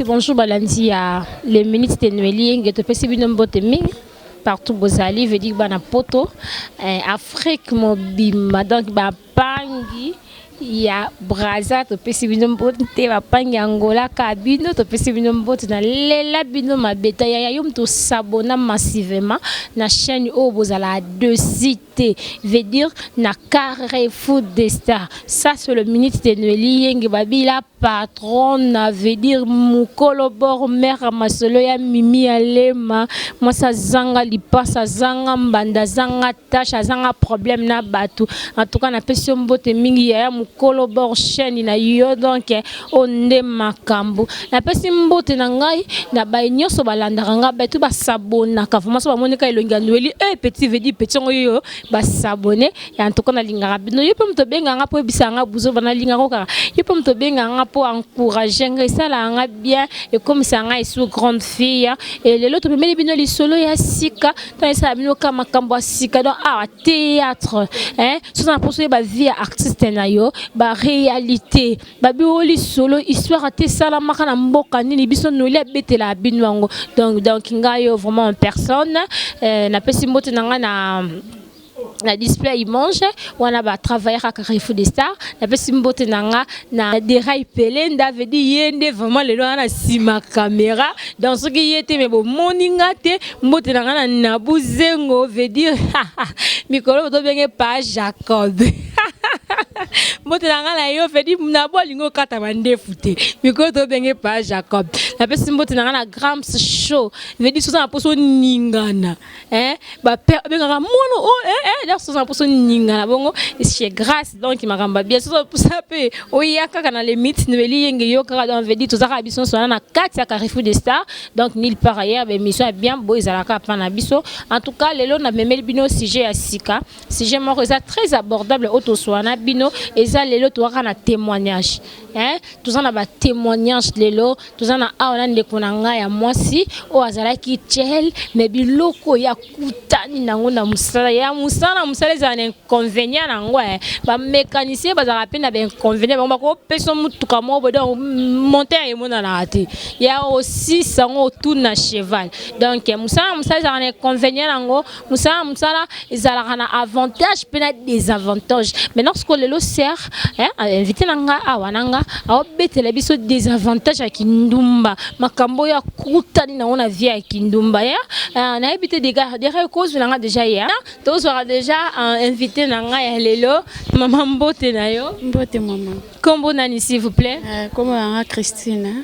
bonjour Balandi à les ministres de Noélie et de Pessibinobote Ming. Partout Bozali, veut dire bana poto. Afrique mobima donc ba pangi. Ya Brazza to Pessibinobote te ba pangi Angola kabino to Pessibinobote na lela bino mabeta ya yum to s'abonner massivement na chaîne au Bozala de cité veut dire na Carrefour des Stars. Ça c'est le ministre de Noélie Yenge Babila patronne veut dire mukolo bor mère masolo ya mimi alema moi ça zanga lipasa zanga mbanda zanga tâche zanga problème na batu en tout cas na pession mbote mingi ya mukolo bor chaîne na yo donc onde makambo na pession mbote na ngai na ba nyoso balanda nga batu ba sabona ka vraiment ba monika elonga Noélie petit veut dire petit ngoyo ba sabone en tout cas na linga bino yo pe mto benga nga po bisanga buzo bana linga ko ka yo pe mto benga nga pour encourager ça là bien et comme ça nga sous grande fille et les autres mais bino li solo ya sika tant ça bino kama kambo sika donc théâtre hein tout ça pour ba vie artiste na yo ba réalité ba bioli solo histoire te sala makana mboka nini biso Noélie betela binwango donc ngayo vraiment en personne na pesi mbote na na display image on a travaillé à Carrefour des Stars la personne mbote nanga na déraille pelenda veut dire yende vraiment le loin na sima caméra dans ce qui était mais bon moninga te mbote nanga na buzengo veut dire mikolo to benge pas Jacob mbote nanga na yo veut dire na bolingo kata bande fouté mikolo to benge pas Jacob la personne mbote nanga na Grams show veut dire ça poso ningana hein ba benga mono d'ailleurs 100% ningana bongo c'est grâce donc il m'a ramba bien ça pour ça peut oyaka kana les mythes Noélie Yenge yo kaka donc veut dire tout ça bison so na 4 ya Carrefour des Stars donc nulle part ailleurs mais mission bien beau izalaka pa na biso en tout cas lelo na memeli bino sujet ya sika sujet moko ça très abordable auto soana bino et ça lelo to na témoignage hein tout ça na ba témoignage lelo tout ça na aona ndeko na nga ya mwasi o azalaki tchel mais biloko ya kutani nango na musala ya musala musala za inconvénient nango ba mécanicien ba za rapena ba inconvénient ba ko peso mutuka mo bodo monter et mona na ate ya aussi sango tout na cheval donc musala za inconvénient nango musala ezala na avantage pena désavantage mais lorsque le sert hein invité nanga awananga a betela biso désavantage à kindumba makambo ya kutani na ona vie à kindumba ya na habité des causes nanga déjà hier tous aura déjà invité nanga ya lelo maman mbote na yo mbote maman kombo nani s'il vous plaît comme Christine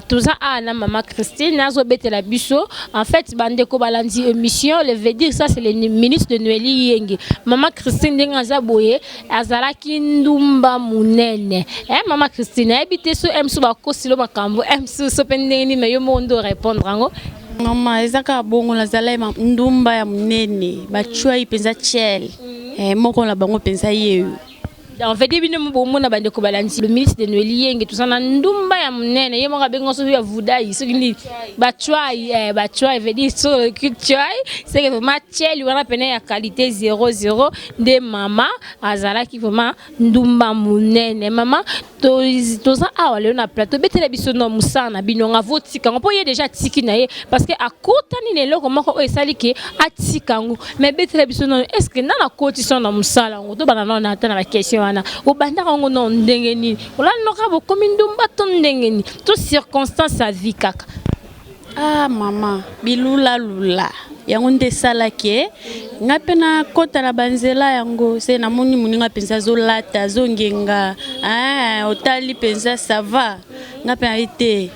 tout ça na maman Christine nazo betela biso en fait bande ko balandi émission le veut dire ça c'est le ministre de Noélie Yenge maman Christine denga zaboye azala kindumba munene maman Christine habité so emso ba kosilo makambo emso so pendeni na yo mondo répondre ngo maman ezaka bongo la zala ndumba ya munene ba chwa ipenza chel moko la bango penza yeyo en fait bino mo na bande ko balandi le ministre de Noélie Yenge tout ça na ndumba ya munene yemo ka bengo so ya vudai so kini ba chwa veut dire so chwa c'est que vraiment chel wana pena ya qualité 00 de mama azala ki vraiment ndumba munene mama to ça wale na plateau betela biso no musana bino nga votika ngo poye déjà tiki na ye parce que akota ni lelo ko moko esali ke atika ngo mais betela biso no est-ce que na na cotisation na musala ngo to bana na ata na question wana o banda ngo no ndenge ni ola no ka bo komi ndumba to ndenge ni to circonstance sa vie kaka mama bilula lula yango nde salake ngapena kota na banzela yango se na moni muninga penza zo lata zo ngenga otali penza ça va ngapena ite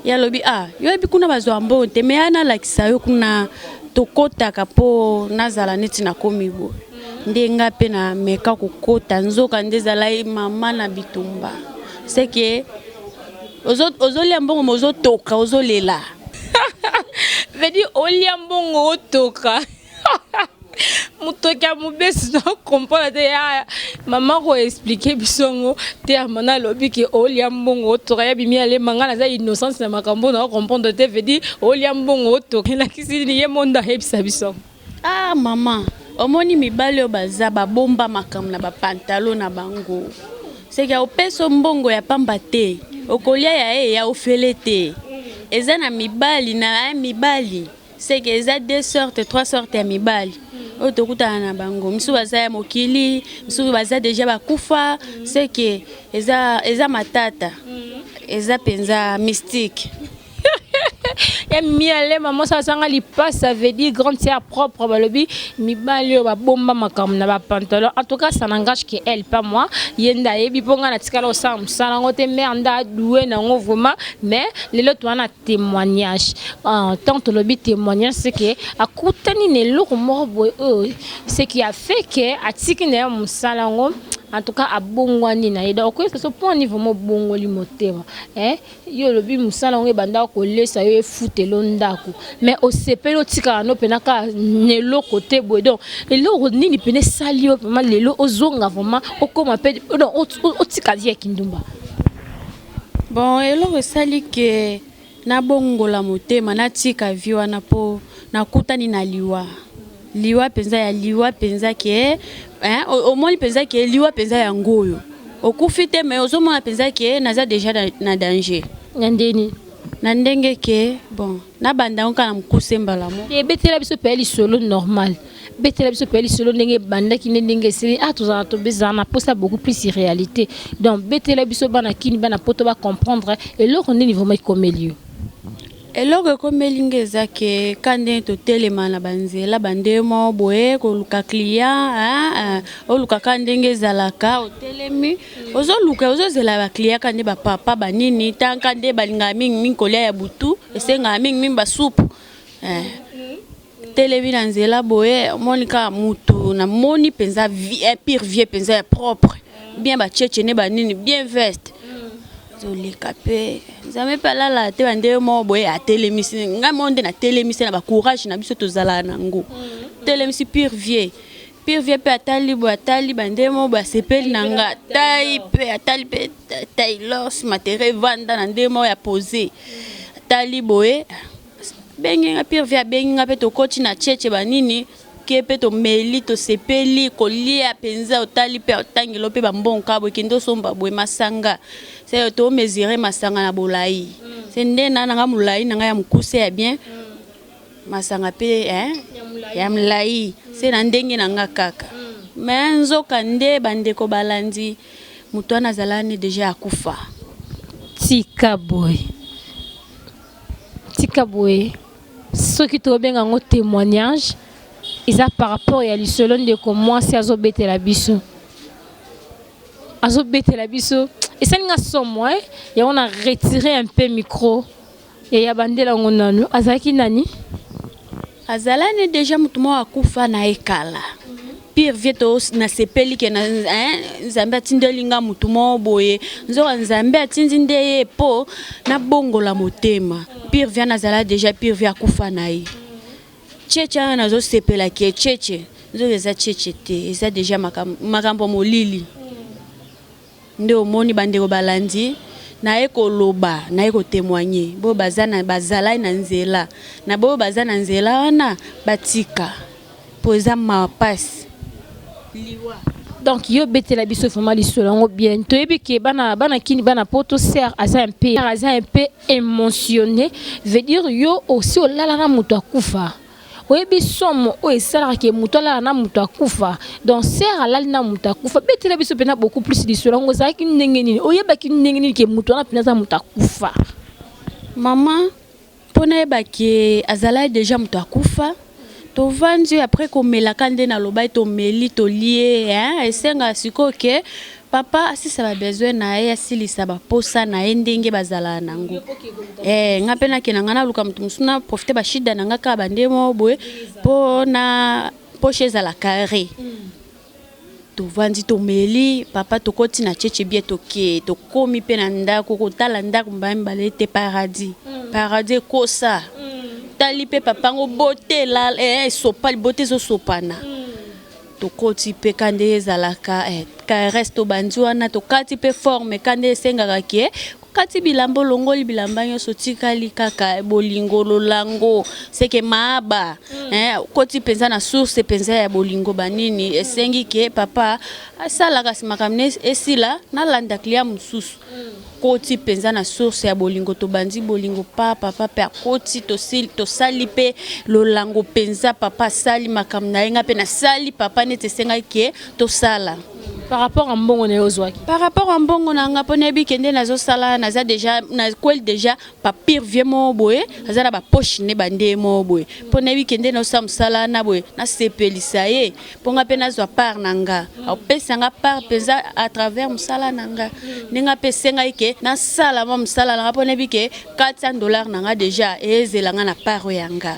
ya lobi yo ebi kuna bazwa mbote me ana lakisa yo kuna tokota kapo nazala neti na komibo nde ngapena meka kokota nzoka ndezala mama na bitumba c'est que ozolia mbongo mozo toka ozolela veut dire oliambongo otoka mutoka mubesi na comprendre te ya maman ko expliquer bisongo te amana lobi ke oliambongo otoka ya bimi ale mangana za innocence na makambo na comprendre te veut dire oliambongo otoka la kisini ye monda hebisa bisongo maman omoni mibale obaza babomba makambo na ba pantalon na bango c'est que opeso mbongo ya pamba te okolia ya ofelete eza na mibali na mibali c'est que eza 2 sortes 3 sortes ya mibali oyo tokutana na bango misu baza ya mokili misu baza deja bakufa c'est que eza matata eza penza mystique. Et miale maman ça sanga lipa ça veut dire grande sœur propre balobi mibali ba bomba makam na ba pantalon en tout cas ça n'engage que elle pas moi yenda yebi ponga na tikala osam sala ngote merde doué na ngo vraiment mais les autres on a témoignage en tant que le témoignage c'est que akutani ne loko morbo ce qui a fait que atikine musala ngo en tout cas à bongwani na ida ko ce point niveau mo bongoli motema yo lobi musala ngo banda ko lesa yo futelo ndako mais au sepelo tika no penaka nelo côté bodo lelo nini pene salio vraiment lelo ozonga vraiment okoma pe o tika dia kindumba bon elo sali ke na bongola motema na tika viwa na po na kutani na liwa penza ya liwa penza ke au moins penza ke liwa penza ya ngoyo okufite mais ozomona penza ke naza déjà na danger ndeni na ndenge ke bon na banda on kana mukuse mbala mo e betela biso peli solo normal betela biso peli solo ndenge banda ki ndenge siri tozana to bezana posa beaucoup plus réalité donc betela biso bana kini bana poto ba comprendre et leur on est niveau mai comme lieu eloko komelinga ezake kande to telema na banzela bandemo boye ko luka client oluka kandenge zalaka otelemi ozoluka ozozela ba client kande ba papa banini tanka nde balinga mingi kolia ya butu esenga mingi ba soupe telemi na nzela boye monika mutu na moni penza pire vie penza propre bien ba cheche ne banini bien veste zoleka pe nzame pala la te bande mo boye atelemisi nga monde na telemisi na ba courage na biso tozala nango telemisi pire vie pe atali bande mo ba sepeli nanga tai pe atali pe tai los matériel vanda na ndemo ya poser atali boye bengi nga pire vie bengi nga pe to koti na cheche banini kepe to meli to sepeli kolia penza otali pe otangelo pe bambonka bo kendo somba boye masanga c'est to mesurer masanga na bolai c'est ndena na mulai na ya mukuse ya bien masanga pe ya mulai c'est na ndenge na ngakaka mais nzoka nde bandeko balandi mutu anazalani déjà akufa tika boy ce qui te bien en témoignage ils a par rapport à l'isologne de comment c'est azobete la biso et ça n'a son moi et on a retiré un peu micro et ya bandela ngonanu azaki nani azalani déjà mutu mo akufa na ekala pire vieto na sepeli ke na nzambe atindelinga mutu mo boye nzoka nzambe atindinde ye po na bongola motema pire via nazala déjà pire via akufa na ye cheche na zo sepela ke cheche zo eza cheche te eza déjà makambo molili nde omoni bandeko balandi na ekoloba na ekotémoigner bo bazana bazala na nzela na bo bazana nzela wana batika poza mapasi liwa donc yo betela biso vraiment lisolongo bien to yebi ke bana kini bana poto ser asa un peu émotionné veut dire yo aussi olala na mutu akufa oyebi somo o esala ke mutu ala na mutu akufa donc ser alali na mutu akufa betela biso pena beaucoup plus lisolongo za ki ndenge nini oyeba ki ndenge nini ke mutu na pena za mutu akufa maman pona yeba ke azala déjà mutu akufa to vandi après komela kande na loba to meli to lié esenga siko ke papa si ça va besoin na ye asilisa ba posa na ndenge bazala nango nga pena ke nanga na luka mutu musuna profiter ba shida nanga ka bandemo boye po na poche za la carré to vandi to meli papa to koti na cheche bien to ke to komi pe na ndako ko tala ndako mbamba lete paradis kosa tali pe papa ngo bote la sopa bote zo sopana to koti pe kande ezalaka ka resto bandi wana to kati pe forme kande esengaka ke kati bilambo longoli bilamba nyonso tikali kaka bolingo lolango seke maaba koti penza na source penza ya bolingo banini esengi ke papa asala kasi makamne esila na landa klia mususu koti penza na source ya bolingo to bandi bolingo papa koti to sali pe lolango penza papa sali makamna yenga pe na sali papa nete senga ke to sala. Par rapport à mbongo na ozwaki. Par rapport à mbongo na nga pone bi kende nazo sala naza déjà na kwel déjà papier vraiment boye azala ba poche ne bande mo boye pone bi kende na sam sala na boye na sepelisa ye ponga pe nazwa part nanga au pesa nga part pesa à travers musala nanga ninga pesa nga ike na sala mo musala na pone bi ke $400 nanga déjà ezelanga na part yanga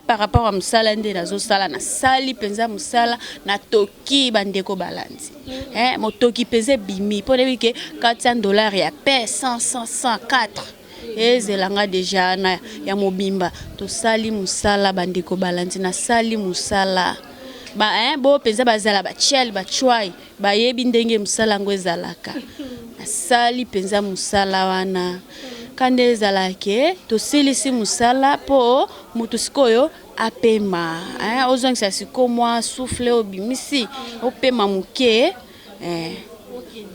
par rapport à musala nde nazo sala na sali penza musala na toki bandeko balandi motoki peze bimi pone bike $400 ya pe 104 ezelanga déjà na ya mobimba to sali musala bandeko balandi na sali musala ba bo penza bazala ba chel ba chwai ba yebi ndenge musala ngo ezalaka na sali penza musala wana kande ezalake to silisi musala po mutu sikoyo apema ozongisa siko mwa souffle obimisi opema muke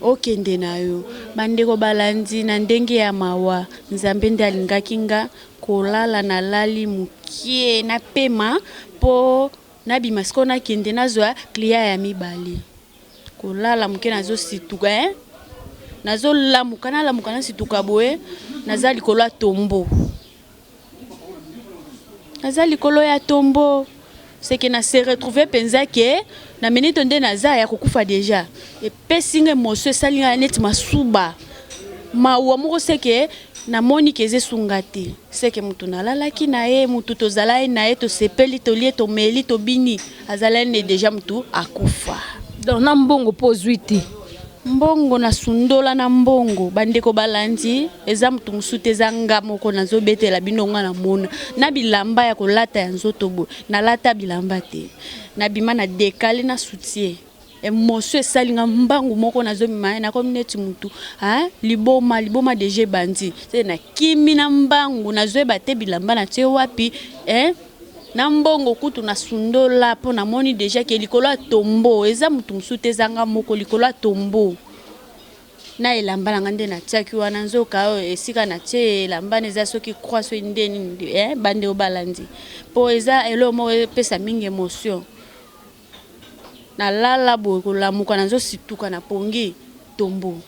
okende nayo bandeko balandi na ndenge ya mawa nzambe nde alingaki nga kolala na lali muke na pema po nabima siko nakende nazwa klia ya mibali kolala muke nazo situka nazo lamuka na situka boye naza likolo ya tombo ya tombo c'est que na se retrouver penza ke na minute nde naza ya kokufa déjà et pesinga moso salinga net masuba mawa moko seke na moni keze sungate seke mutu nalalaki na ye mutu tozala na ye to sepeli to lie to meli to bini azala ne déjà mutu akufa donc na mbongo pozwiti mbongo na sundola na mbongo bandeko balandi eza mutu musute zanga moko nazo betela binonga na mona na bilamba ya kolata ya nzoto bo na lata bilamba te na bima na dekale na soutien emotion esalinga mbangu moko nazo mima na comme neti mutu liboma deje bandi c'est na kimi na mbangu nazo ebate bilamba na tie wapi na mbongo kutu na sundola po na moni déjà ke likolo tombo eza mutu musute zanga moko likolo tombo na elamba na ngande na tiaki wana nzoka esika na tie elamba neza soki croix so ndeni bande obalandi po eza elo mo pesa mingi emotion na lala bo kolamuka nazo situka na pongi tombo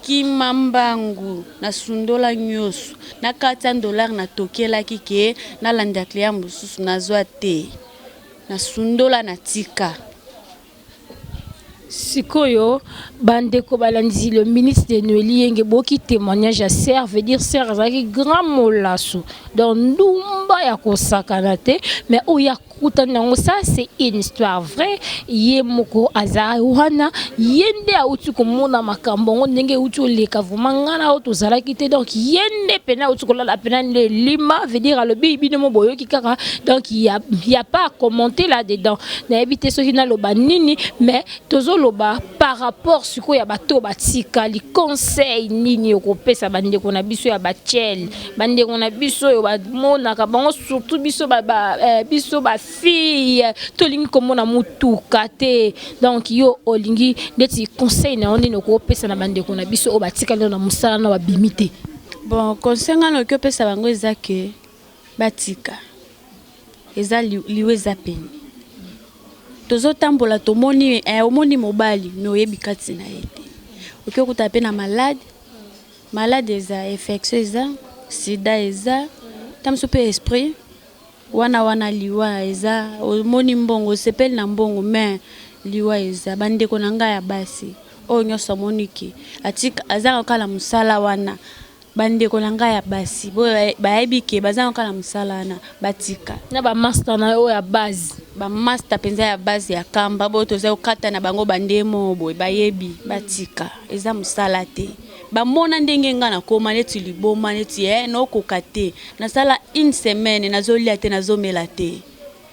kimambangu na sundola nyoso na $400 na tokela kike na landa klia mususu na zwa te na sundola na tika sikoyo bandeko balandi le ministre de Noélie yenge boki témoignage à serre veut dire serre azaki grand molasso dans ndumba ya kosakana te mais oya kutanango ça c'est une histoire vraie ye moko azara wana yende auti komona makambo ndenge uti oleka vumangana auto zalaki te donc yende pena uti kolala pena le lima veut dire le bibi no boyo kikaka donc il y a pas à commenter là dedans na habité so na loba nini mais tozo loba par rapport siko ya bato batika li conseil nini okopesa bandeko na biso ya bachel bandeko na biso yo ba mona ka bango surtout biso biso ba fille tolingi komona mutuka te donc yo olingi ndeti conseil na ondino ko pesa na bandeko na biso o batika na musala na babimite bon conseil ngano ko pesa bango ezake batika eza liweza peni tozo tambola tomoni omoni mobali me oyebi kati na yete okyo kutape na malade eza infection eza sida eza tamso pe esprit wana liwa eza omoni mbongo sepeli na mbongo mais liwa eza bandeko na nga ya basi o nyoso moniki atika azanga kala musala wana bandeko na nga ya basi bayebi ke bazanga kala musala wana batika na ba master na yo ya base ba master penza ya base ya kamba bo toza okata na bango bandemo boy bayebi batika eza musala te bamona ndenge nga na koma neti liboma neti no kokate na sala une semaine nazolia te nazomela te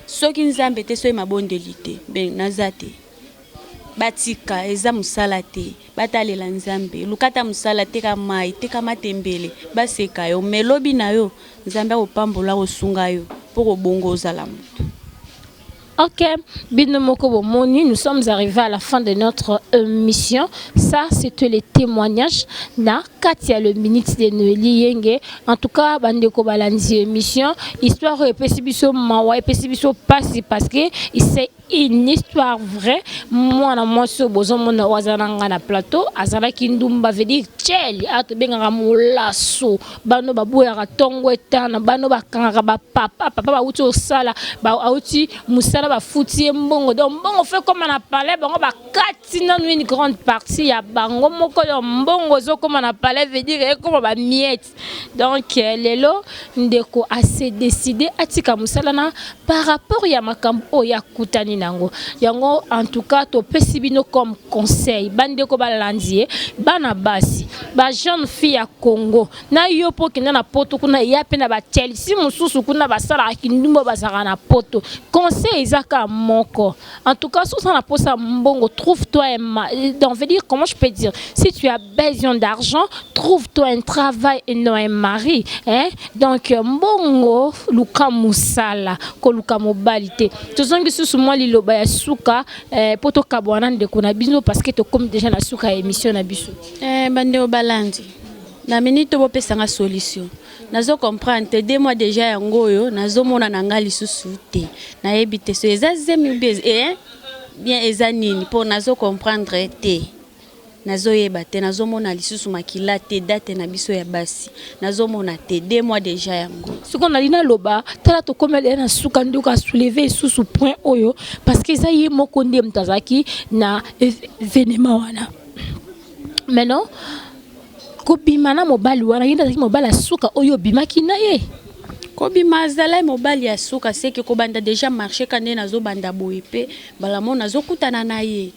soki nzambe te so mabondeli te ben nazate batika eza musala te batalela nzambe lukata musala te ka mai te ka matembele baseka yo melobi na yo nzambe opambola osunga yo pour bongoza la mutu. Ok, Binomoko Bomoni, nous sommes arrivés à la fin de notre mission. Ça, c'était les témoignages. Na Katia, le ministre de Noélie Yenge. En tout cas, Bandeko Balanzi émission. Histoire Epesibiso Mawa, Epesibiso Passi, parce que c'est une histoire vraie. Moi, moi, sur Bozon, mon Wazananga na plateau, Azara Kindumba veut dire Tchel, Atbenga Molasso, Bano Babouera Tongo Etana, Bano Bakanga, Papa, Papa, Uto Sala, Auti, Moussala, Fouti, Mbongo. Donc, bon, on fait comme on a parlé, bon, on va katina une grande partie, ya Bango, Moko, Mbongo, comme on a parlé, veut dire, comme on va miette. Donc, Lelo, Ndeko a décidé, Atika Moussalana, par rapport à Makambo, Yakutani. Yango en tout cas to pesibino comme conseil bandeko balandier bana basi ba jeune fille à Congo na yopo kina na poto kuna ya pena ba Chelsea mususu kuna basala kindumba basaka na poto conseil izaka moko en tout cas sous na posa mbongo trouve-toi donc veut dire comment je peux dire si tu as besoin d'argent trouve-toi un travail et non un mari hein donc mbongo luka musala ko luka mobilité tozongi susu moi loba ya suka poto kabwana ndeko na bino parce que to comme déjà na suka émission na biso bande obalandi na minute bo pesanga solution nazo comprendre 2 mois déjà yango yo nazo mona na ngali susu te na yebite so ezazemi bien ezanini pour nazo comprendre te nazo yeba te nazo mona lisusu makila te date na biso ya basi nazo mona te 2 mois déjà yango siko na lina loba tala to komela na suka nduka soulever susu point oyo parce que ça y moko ndem mtazaki na événement wana maintenant ko bimana mobali wana yinda zaki mobali suka oyo bimaki na ye ko bimazala mobali ya suka c'est que ko banda déjà marché kande nazo banda boyepe bala mona zo kutana na ye.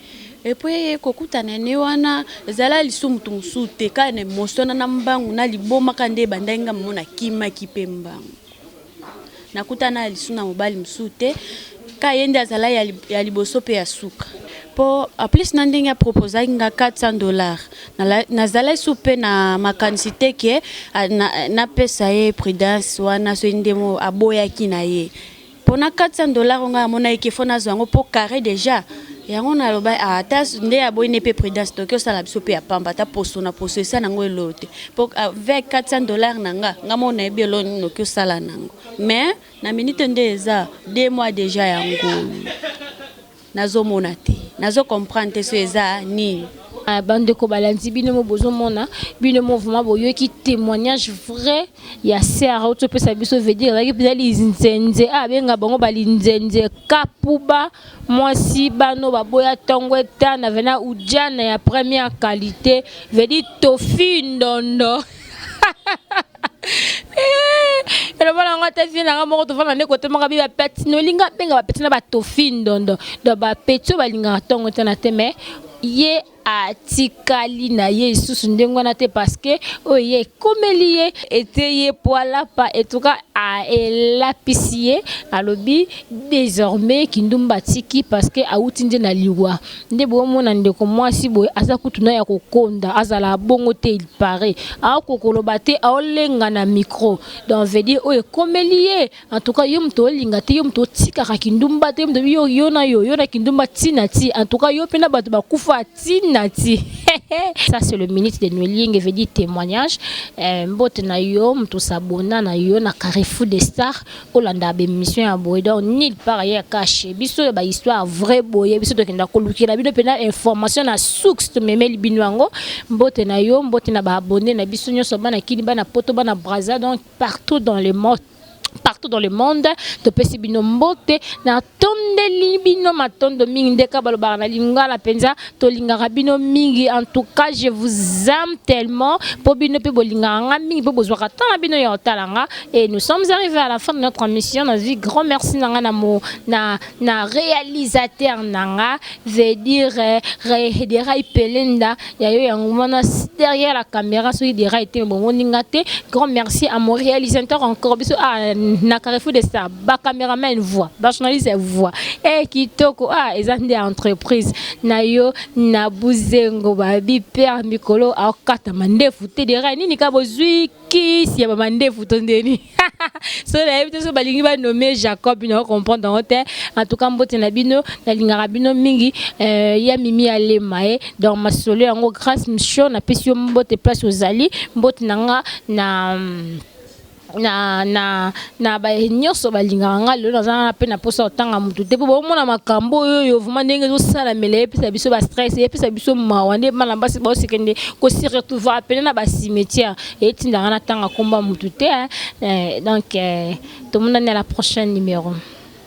Et puis kokutana ne wana zala lisumu tumsute kana mosona na mbangu na liboma kande bandenga mona kima kipembangu nakutana lisuna mobali msute ka yende azala ya liboso pe ya suka po a plus nandinga proposa nga $400 na zala supe na makansite ke na pesa ye prudence wana so ndemo aboya kina ye po na $400 nga mona ikefona zango po carré déjà yango na loba atas nde aboyi ne pe prudence donc ça la biso pe ya pamba ta poso na poso esa nango elote pour avec $400 nanga ngamo na ebelo no que sala nango mais na minute nde eza 2 mois déjà yango nazo mona te nazo comprendre so eza ni bandeko balanzi bino mo bozomona bino mouvement boyo ki témoignage vrai ya sera auto pesa biso veut dire la bizali nzenze benga bango bali nzenze kapuba mwasi bano baboya tongo etana vena ujana ya première qualité veut dire tofi ndondo et le voilà on a vu na moko to vana ne côté maka bi ba peti no linga benga ba peti na ba tofi ndondo do ba peti ba linga tongo etana te mais ye atikali na ye susu ndengwana te parce que oye komelie eteye poala pa etuka a elapisier alobi désormais kindumba tiki parce que autinde na liwa nde bo mona ndeko mwasi boye asa kutuna ya kokonda azala bongo te il paraît a kokoloba te a olenga na micro donc veut dire oye komelie en tout cas yom to linga te yom to tika kindumba te yo na kindumba tina ti en tout cas yo pena bato bakufa tina nati ça c'est le ministre de Noélie veut dire témoignage mbote na yo mto sabona na yo na Carrefour des Stars olanda be mission ya boy donc nil part ya caché biso ba histoire vrai boye biso to kenda kolukira bino pena information na source to memeli binwango mbote na yo mbote na ba abonné na biso nyoso bana kini bana poto bana braza donc partout dans le monde to pesi bino mbote na tonde libino matondo mingi ndeka balobara na lingala penza to lingara bino mingi en tout cas je vous aime tellement po bino pe bolinganga mingi po bozwaka tana bino ya otalanga et nous sommes arrivés à la fin de notre mission na vie grand merci nanga na réalisateur nanga veut dire Dera Ipelenda ya yo ya ngomana derrière la caméra so Dera était bon ningate grand merci à mon réalisateur encore biso na Carrefour de Star ba cameraman voix ba journaliste voix et kitoko ezande entreprise na yo na buzengo ba bi père mikolo akata mandefu te de ra nini ka bozui kisi ya ba mandefu tondeni so la évité so balingi ba nommer Jacob na comprendre en tout cas mbote na bino na lingara bino mingi ya mimi alemae dans ma solo yango grâce mission na pesio mbote place ozali mbote nanga na ba nyonso balinganga lelo na pe na posa otanga mutu te po bomona makambo yo vraiment ndenge zo sala mele pesa biso ba stress et pesa biso mawande mala basi ba osikende ko si retrouver apena na ba cimetière et tindanga na tanga komba mutu te donc tout le monde à la prochaine numéro.